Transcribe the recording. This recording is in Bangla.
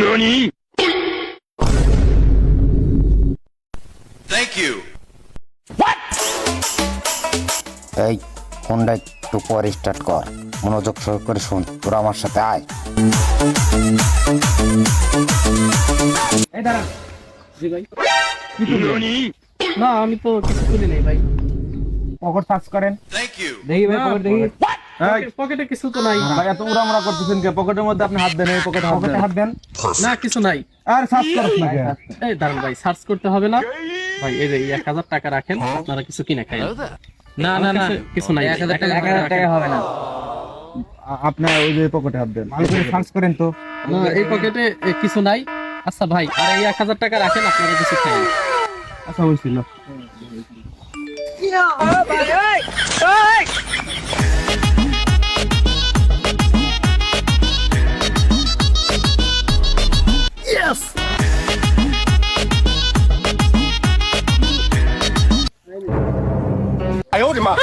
NANI? Thank you. এই ফোনটা একটু পরে স্টার্ট কর, মনোযোগ সহকারে শুন, তোরা আমার সাথে আয়। এই দাঁড়ান। জি ভাই। NANI? না আমি তো কিছু তুলি নাই ভাই। পকেট সার্চ করেন। Thank you. দেখি ভাই, পকেট দেখি। পকেটে কিছু তো নাই। ভাই এত উড়ামুড়া করতেছেন কে? পকেটের মধ্যে আপনি হাত দেন, এই পকেটে হাত দেন। না কিছু নাই। আর সার্চ করছ না কে? এই দাঁড়ান ভাই, সার্চ করতে হবে না ভাই। এই যে 1000 টাকা রাখেন, আপনারা কিছু কিনে খাই। না না না কিছু নাই। 1000 টাকা হবে না। আপনার ওই যে পকেটে হাত দেন, ভালো করে সার্চ করেন তো। না এই পকেটে কিছু নাই। আচ্ছা ভাই, আর এই 1000 টাকা রাখেন, আপনারা কিছু খাই। আচ্ছা হইছিল। I owed him up.